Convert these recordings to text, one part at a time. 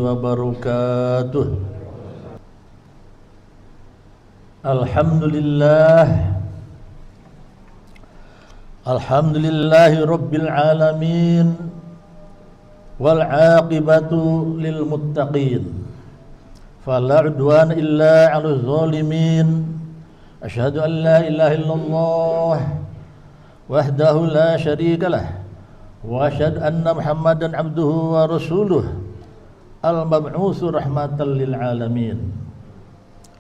wabarakatuh. Alhamdulillahi rabbil alamin, wal aqibatu lil muttaqin, fala udwana illa 'alal zalimin. Asyhadu an la ilaha illallah wahdahu la syarika lah, wa asyhadu anna Muhammadan abduhu wa rasuluh, al-mab'utsu rahmatan lil alamin.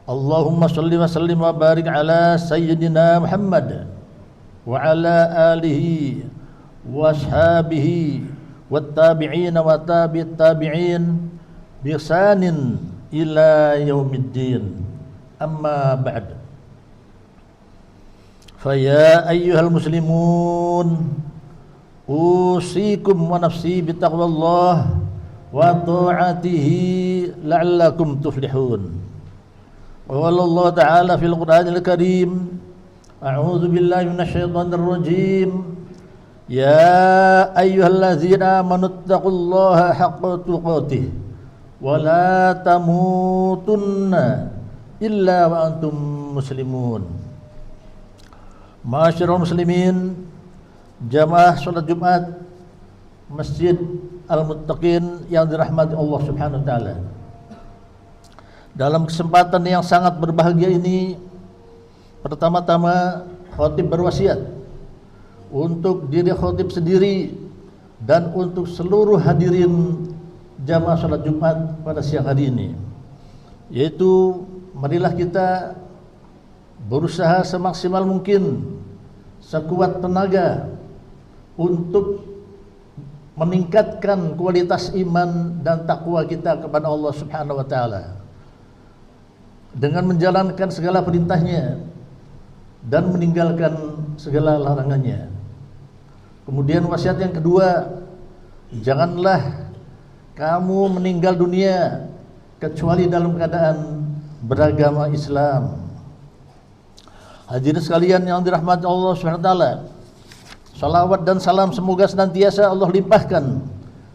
Allahumma shalli wa sallim wa barik ala sayyidina Muhammad wa ala alihi wa ashabihi wat tabi'in wa tabi'it tabi'in bi ihsanin ila yaumiddin. Amma ba'd. Faya ayyuhal muslimun, usikum wa nafsi bitaqwallah wa ta'atihi la'allakum tuflihun. Wa Allah ta'ala fil Qur'anil Karim, a'udzu billahi minasyaitonir rajim. Ya ayyuhallazina amanu taqullaha haqqa tuqatih wa la tamutunna illa wa antum muslimun. Masyarul muslimin, jamaah salat Jumat Masjid Al-Muttaqin yang dirahmati Allah Subhanahu wa taala. Dalam kesempatan yang sangat berbahagia ini, pertama-tama khatib berwasiat untuk diri khatib sendiri dan untuk seluruh hadirin jamaah salat Jumat pada siang hari ini, yaitu marilah kita berusaha semaksimal mungkin, sekuat tenaga untuk meningkatkan kualitas iman dan takwa kita kepada Allah Subhanahu wa taala dengan menjalankan segala perintahnya dan meninggalkan segala larangannya. Kemudian wasiat yang kedua, janganlah kamu meninggal dunia kecuali dalam keadaan beragama Islam. Hadirin sekalian yang dirahmati Allah Subhanahu wa taala, salawat dan salam semoga senantiasa Allah limpahkan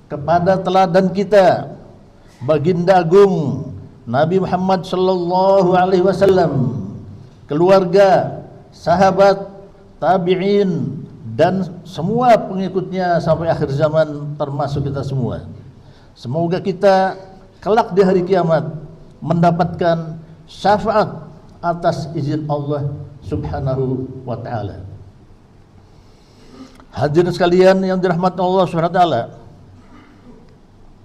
kepada teladan kita, baginda agung Nabi Muhammad sallallahu alaihi wasallam, keluarga, sahabat, tabi'in dan semua pengikutnya sampai akhir zaman, termasuk kita semua. Semoga kita kelak di hari kiamat mendapatkan syafaat atas izin Allah Subhanahu wa ta'ala. Hadirin sekalian yang dirahmati Allah Subhanahu wa ta'ala,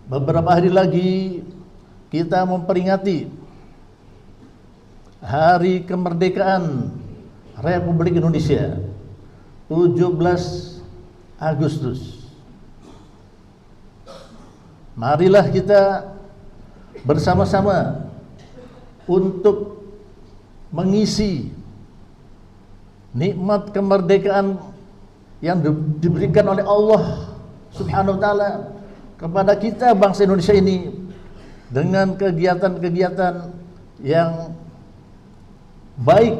beberapa hari lagi kita memperingati Hari Kemerdekaan Republik Indonesia, 17 Agustus. Marilah kita bersama-sama untuk mengisi nikmat kemerdekaan yang diberikan oleh Allah Subhanahu wa taala kepada kita bangsa Indonesia ini dengan kegiatan-kegiatan yang baik,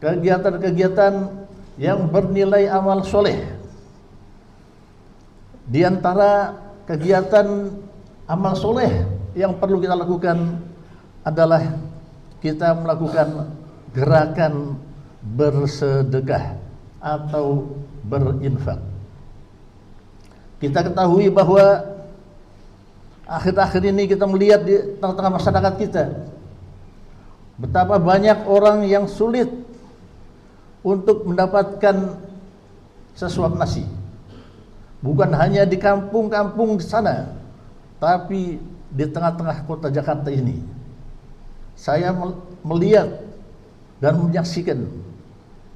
kegiatan-kegiatan yang bernilai amal soleh. Di antara kegiatan amal soleh yang perlu kita lakukan adalah kita melakukan gerakan bersedekah atau berinfak. Kita ketahui bahwa akhir-akhir ini kita melihat di tengah-tengah masyarakat kita betapa banyak orang yang sulit untuk mendapatkan sesuap nasi. Bukan hanya di kampung-kampung di sana, tapi di tengah-tengah kota Jakarta ini. Saya melihat dan menyaksikan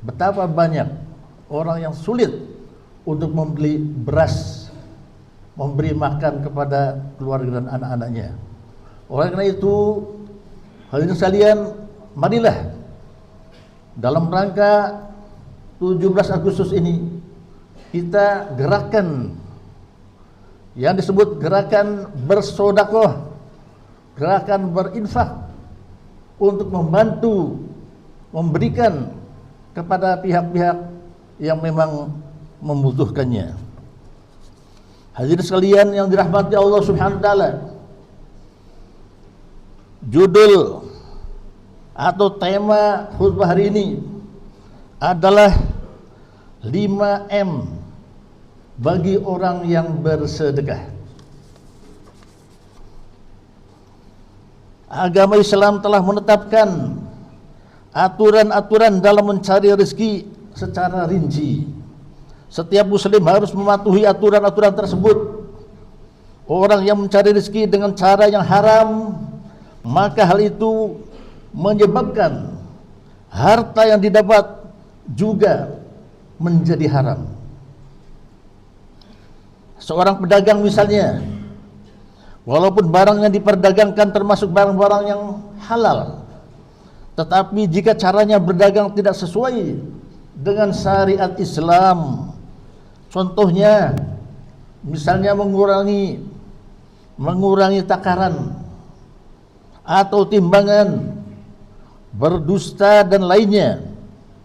betapa banyak orang yang sulit untuk membeli beras, memberi makan kepada keluarga dan anak-anaknya. Oleh karena itu, hadirin sekalian, marilah dalam rangka 17 Agustus ini kita gerakan yang disebut gerakan bersedekah, gerakan berinfak untuk membantu memberikan kepada pihak-pihak yang memang membutuhkannya. Hadirin sekalian yang dirahmati Allah Subhanahu wa taala, Judul atau tema khutbah hari ini adalah 5M bagi orang yang bersedekah. Agama Islam telah menetapkan aturan-aturan dalam mencari rezeki secara rinci. Setiap muslim harus mematuhi aturan-aturan tersebut. Orang yang mencari rezeki dengan cara yang haram, maka hal itu menyebabkan harta yang didapat juga menjadi haram. Seorang pedagang misalnya, walaupun barang yang diperdagangkan termasuk barang-barang yang halal, tetapi jika caranya berdagang tidak sesuai dengan syariat Islam, contohnya misalnya mengurangi takaran atau timbangan, berdusta dan lainnya,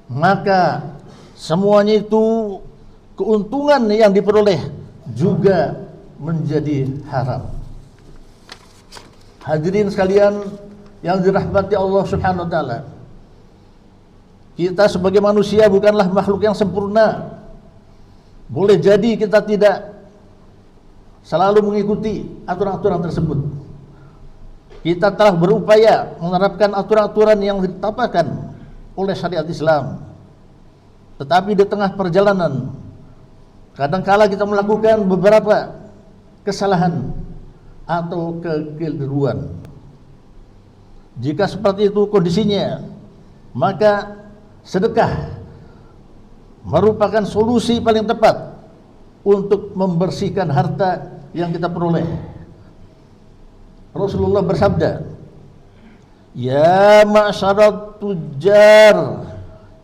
maka semuanya itu keuntungan yang diperoleh juga menjadi haram. Hadirin sekalian yang dirahmati Allah Subhanahu wa taala, kita sebagai manusia bukanlah makhluk yang sempurna. Boleh jadi kita tidak selalu mengikuti aturan-aturan tersebut. Kita telah berupaya menerapkan aturan-aturan yang ditetapkan oleh syariat Islam. Tetapi di tengah perjalanan, kadangkala kita melakukan beberapa kesalahan atau kekeliruan. Jika seperti itu kondisinya, maka sedekah merupakan solusi paling tepat untuk membersihkan harta yang kita peroleh. Rasulullah bersabda, "Ya ma'syarat tujjar,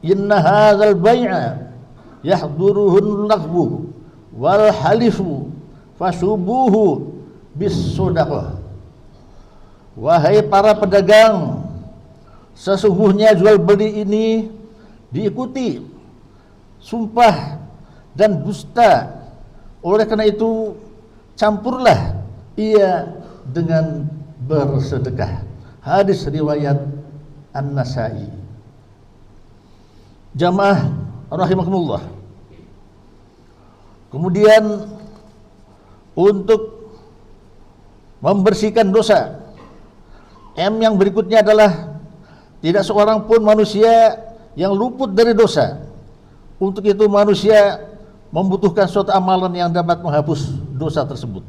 inna hadzal bai'a yahduruhun laghbu wal halifu fasubuhu bis shadaqah." Wahai para pedagang, sesungguhnya jual beli ini diikuti sumpah dan dusta. Oleh karena itu, campurlah ia dengan bersedekah. Hadis riwayat An-Nasa'i. Jamaah rahimakumullah. Kemudian untuk membersihkan dosa, M yang berikutnya adalah tidak seorang pun manusia yang luput dari dosa. Untuk itu manusia membutuhkan suatu amalan yang dapat menghapus dosa tersebut.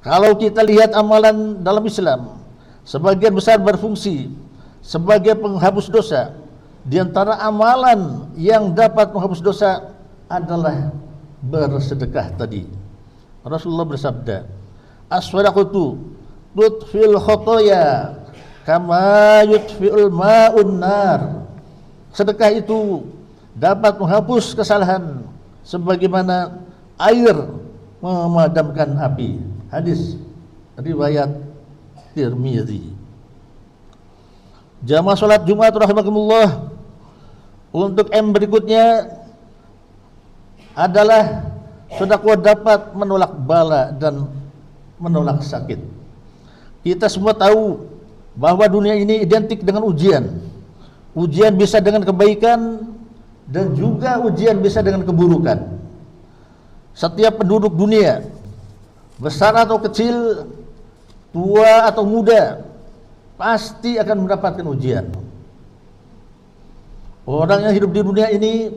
Kalau kita lihat amalan dalam Islam, sebagian besar berfungsi sebagai penghapus dosa. Di antara amalan yang dapat menghapus dosa adalah bersedekah tadi. Rasulullah bersabda, "As-shadaqatu tudfil khotoya kama yudfi'ul ma'un nar." Sedekah itu dapat menghapus kesalahan sebagaimana air memadamkan api. Hadis riwayat Tirmizi. Jamaah salat Jumat rahimakumullah, untuk M berikutnya adalah sedekah dapat menolak bala dan menolak sakit. Kita semua tahu bahwa dunia ini identik dengan ujian. Ujian bisa dengan kebaikan dan juga ujian bisa dengan keburukan. Setiap penduduk dunia, besar atau kecil, tua atau muda, pasti akan mendapatkan ujian. Orang yang hidup di dunia ini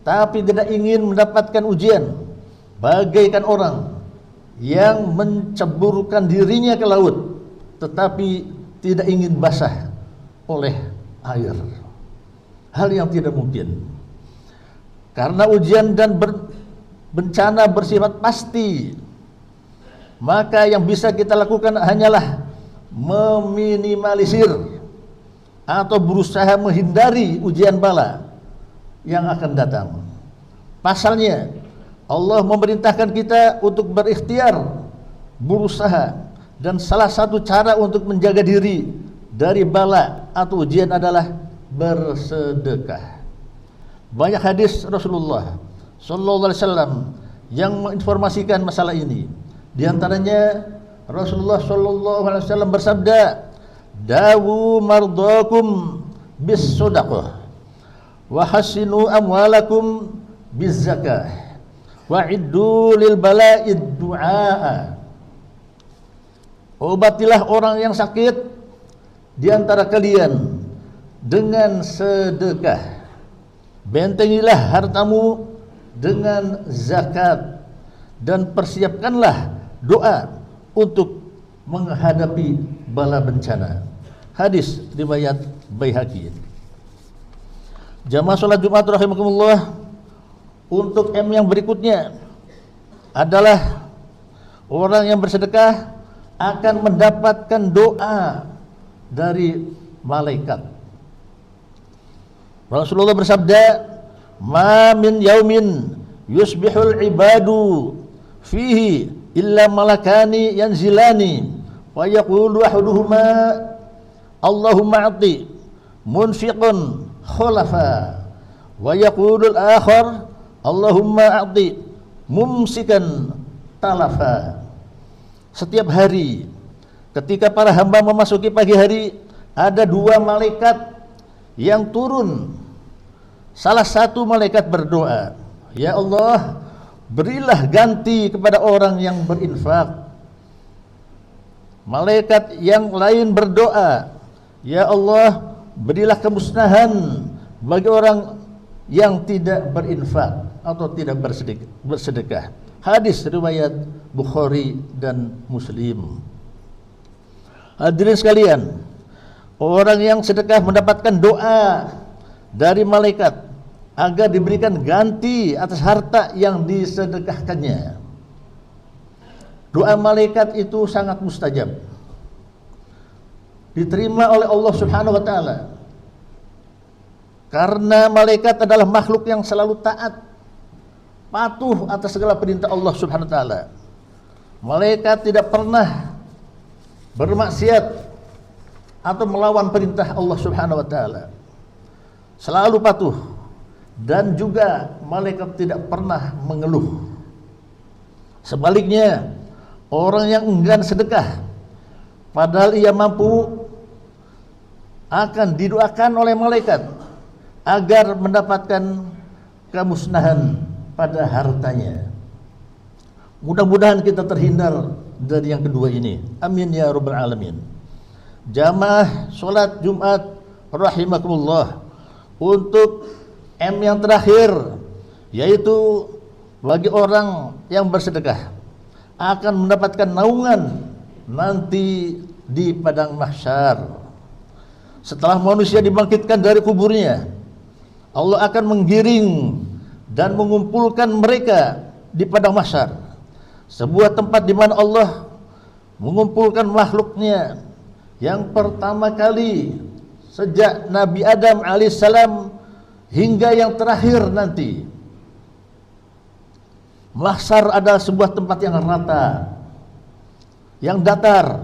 tapi tidak ingin mendapatkan ujian, bagaikan orang yang menceburkan dirinya ke laut tetapi tidak ingin basah oleh air. Hal yang tidak mungkin. Karena ujian dan bencana bersifat pasti, maka yang bisa kita lakukan hanyalah meminimalisir atau berusaha menghindari ujian bala yang akan datang. Pasalnya, Allah memerintahkan kita untuk berikhtiar, berusaha, dan salah satu cara untuk menjaga diri dari bala atau ujian adalah bersedekah. Banyak hadis Rasulullah sallallahu alaihi wasallam yang menginformasikan masalah ini. Di antaranya Rasulullah sallallahu alaihi wasallam bersabda, dawu mardakum bis sadaqah wa hasinu amwalakum biz zakah wa iddu lil bala'id du'a. Obatilah orang yang sakit di antara kalian dengan sedekah, bentengilah hartamu dengan zakat, dan persiapkanlah doa untuk menghadapi bala bencana. Hadis riwayat Baihaqi. Jamaah salat Jumat rahimakumullah, untuk M yang berikutnya adalah orang yang bersedekah akan mendapatkan doa dari malaikat. Rasulullah bersabda, "Ma min yaumin yusbihul ibadu fihi illa malakani yanzilani wa yaqulu ahaduhuma Allahumma a'ti munfiqun khulafa wa yaqulu al-akhar Allahumma a'ti mumsikan talafa." Setiap hari ketika para hamba memasuki pagi hari, ada dua malaikat yang turun. Salah satu malaikat berdoa, "Ya Allah, berilah ganti kepada orang yang berinfak." Malaikat yang lain berdoa, "Ya Allah, berilah kemusnahan bagi orang yang tidak berinfak atau tidak bersedekah." Hadis riwayat Bukhari dan Muslim. Hadirin sekalian, orang yang sedekah mendapatkan doa dari malaikat agar diberikan ganti atas harta yang disedekahkannya. Doa malaikat itu sangat mustajab, diterima oleh Allah Subhanahu wa taala. Karena malaikat adalah makhluk yang selalu taat, patuh atas segala perintah Allah Subhanahu wa taala. Malaikat tidak pernah bermaksiat atau melawan perintah Allah Subhanahu wa taala. Selalu patuh, dan juga malaikat tidak pernah mengeluh. Sebaliknya, orang yang enggan sedekah padahal ia mampu akan didoakan oleh malaikat agar mendapatkan kemusnahan pada hartanya. Mudah-mudahan kita terhindar dari yang kedua ini. Amin ya rabbal alamin. Jamaah salat Jumat rahimakumullah, untuk M yang terakhir, yaitu bagi orang yang bersedekah akan mendapatkan naungan nanti di padang mahsyar. Setelah manusia dibangkitkan dari kuburnya, Allah akan menggiring dan mengumpulkan mereka di padang mahsyar, sebuah tempat di mana Allah mengumpulkan makhluknya yang pertama kali sejak Nabi Adam alaihissalam hingga yang terakhir nanti. Mahsyar adalah sebuah tempat yang rata, yang datar,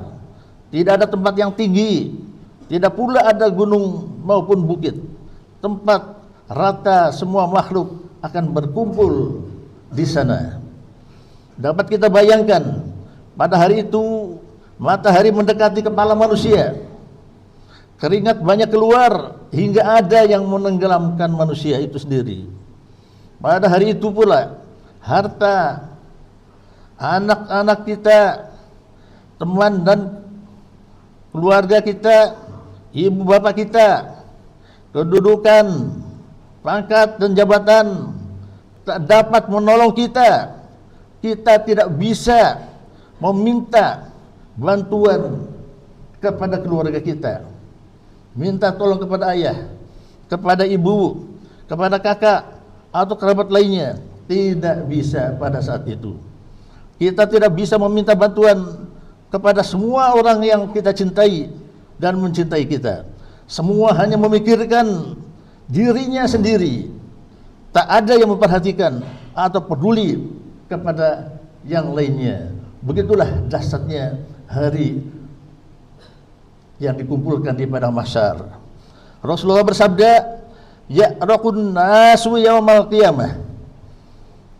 tidak ada tempat yang tinggi, tidak pula ada gunung maupun bukit. Tempat rata, semua makhluk akan berkumpul di sana. Dapat kita bayangkan, pada hari itu matahari mendekati kepala manusia, keringat banyak keluar hingga ada yang menenggelamkan manusia itu sendiri. Pada hari itu pula harta, anak-anak kita, teman dan keluarga kita, ibu bapak kita, kedudukan, pangkat dan jabatan tak dapat menolong kita. Kita tidak bisa meminta bantuan kepada keluarga kita, minta tolong kepada ayah, kepada ibu, kepada kakak atau kerabat lainnya. Tidak bisa pada saat itu. Kita tidak bisa meminta bantuan kepada semua orang yang kita cintai dan mencintai kita. Semua hanya memikirkan dirinya sendiri, tak ada yang memperhatikan atau peduli kepada yang lainnya. Begitulah dahsyatnya hari yang dikumpulkan di padang mahsyar. Rasulullah bersabda, "Ya'raqun nasu yaumal qiyamah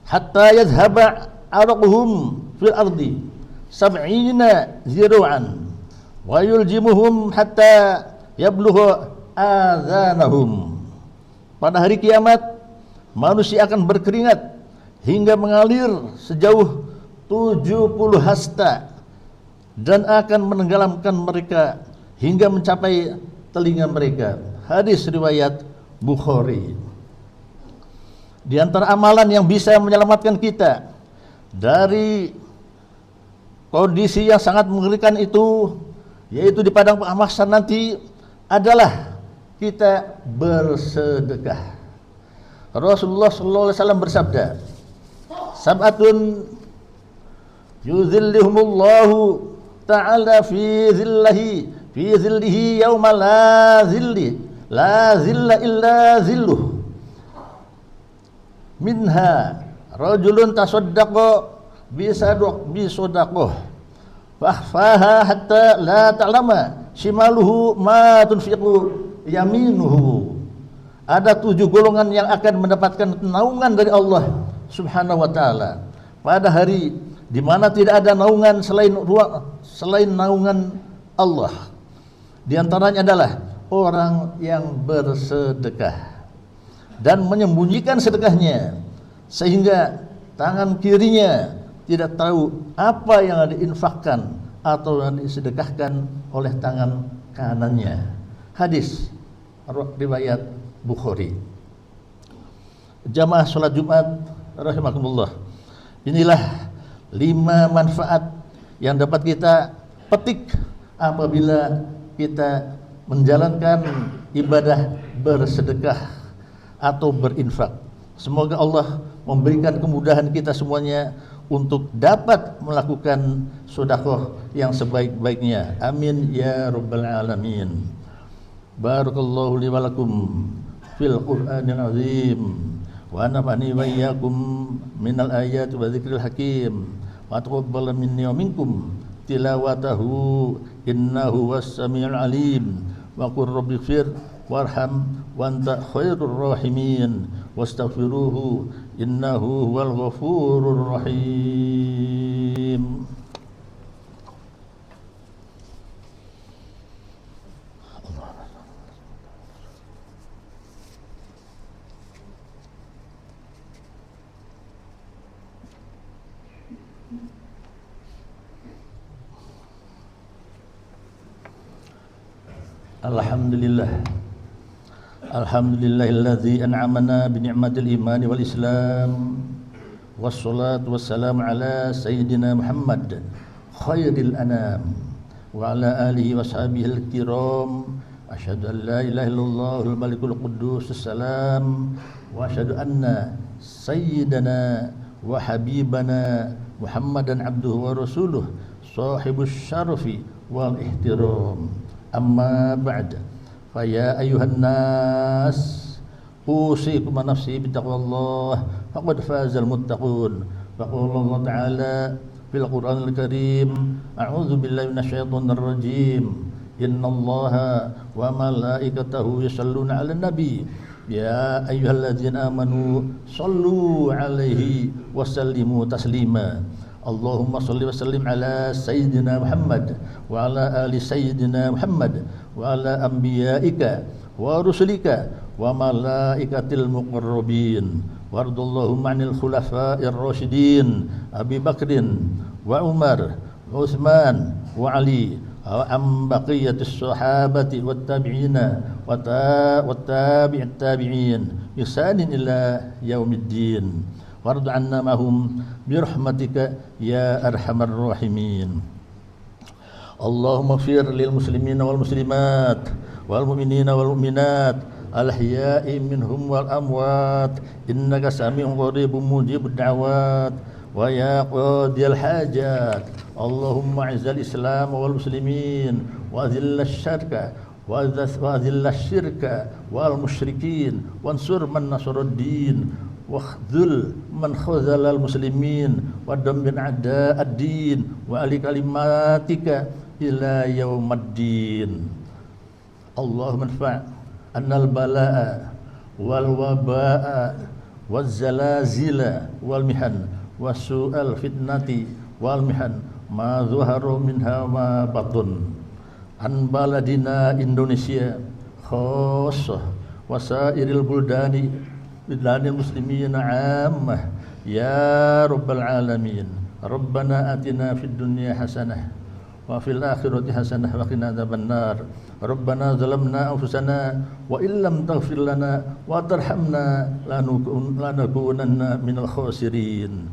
hatta yadhhaba arquhum fil ardi sab'ina zira'an wa yuljimuhum hatta yablugha adhanahum. Pada hari kiamat manusia akan berkeringat hingga mengalir sejauh 70 hasta dan akan menenggelamkan mereka hingga mencapai telinga mereka. Hadis riwayat Bukhari. Di antara amalan yang bisa menyelamatkan kita dari kondisi yang sangat mengerikan itu, yaitu di padang mahsyar nanti, adalah kita bersedekah. Rasulullah SAW bersabda, sab'atun yuzillihumullahu ta'ala fi zillihi yawma la zilla illa zilluh. Minha rajulun tasaddaqa bisadaqah fakhfaha hatta la ta'lama shimaluhu ma tunfiqu yaminuhu. Ada 7 golongan yang akan mendapatkan naungan dari Allah Subhanahu wa taala pada hari di mana tidak ada naungan selain naungan Allah. Di antaranya adalah orang yang bersedekah dan menyembunyikan sedekahnya sehingga tangan kirinya tidak tahu apa yang diinfakkan atau yang disedekahkan oleh tangan kanannya. Hadis riwayat Bukhari. Jamaah salat Jumat rahimakumullah. Inilah 5 manfaat yang dapat kita petik apabila kita menjalankan ibadah bersedekah atau berinfak. Semoga Allah memberikan kemudahan kita semuanya untuk dapat melakukan sedekah yang sebaik-baiknya. Amin ya rabbal alamin. Barakallahu li wa lakum fil Qur'anil azim wa nafa'ani wa iyyakum minal ayati wa dzikril hakim wa taqabbal minni wa minkum tilawatahu innahu was-sami'ul alim wa qur rabbighfir warham wa anta khairur rahimin wastaghfiruhu innahu huwal ghafurur rahim. Alhamdulillah. Alhamdulillahilladzi an'amana bi ni'matil imani wal islam. Wassalatu wassalamu ala sayyidina Muhammad khairil anam wa ala alihi washabihil kiram. Asyhadu an la ilaha illallahul malikul quddus salam wa asyhadu anna sayyidana wa habibana Muhammadan abduhu wa rasuluh sahibus syarafi wal ihtiram. Amma ba'd. Faya ayuhan nas usikum wa nafsi bittaqwallah faqad fazal muttaqun. Faqala Allah Ta'ala fil Qur'anil Karim, a'udzu billahi minasyaitonir rajim. Innallaha wa malaikatahu yusholluna 'alan nabi ya ayyuhalladzina amanu shallu 'alaihi wa sallimu taslima. Allahumma salli wa sallim ala sayyidina Muhammad wa ala ali sayyidina Muhammad wa ala anbiya'ika wa rusulika wa malaikatil muqarrabin wardallahumma 'anil khulafa'ir rasyidin Abi Bakrin wa Umar wa Utsman wa Ali wa am baqiyatis sahabati wat tabi'ina wa tabi'it tabi'in ihsanin ila yaumiddin. Wardu anna mahum birahmatika ya arhamar rahimin. Allahumma ighfir lil muslimina wal muslimat wal mu'minina wal mu'minat al ahya'i minhum wal amwat innaka sami'un qaribun mujibud da'wat wa ya qadiyal hajat. Allahumma izzil islam wal muslimin wa adhillash syirka wa adhillash syirka wal musyrikin wansur man nasruddin wakhdhul man khazalal muslimin wa dammir a'da'ad-din wa ali kalimatika ila yaumiddin. Allahumma anfa' annal bala'a wal waba'a waz zalazila wal mihan wa su'al fitnati wal mihan ma zuharu minha ma batun. an baladina Indonesia khassah wa sairil biladil muslimin 'ammah ya rabbal alamin. Rabbana atina fid dunya hasanah wa fil akhirati hasanah wa qina adzabannar. Rabbana zalamna anfusana wa illam taghfir lana wa tarhamna lanakunanna minal khasirin.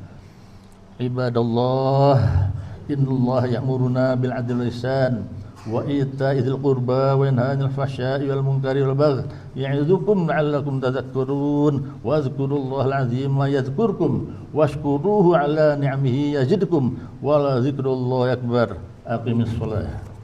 Ibadallah, innallaha ya'muruna bil 'adli wal ihsan wa ita'i dzil qurba wa yanha 'anil fahsya'i wal munkari wal baghi ya'idzukum la'allakum tadhakkarun wa dzkurullahal 'azima yadhkurkum washkuruhu 'ala ni'amihi yazidkum wa la dzikrullahi akbar. Aqimis shalah.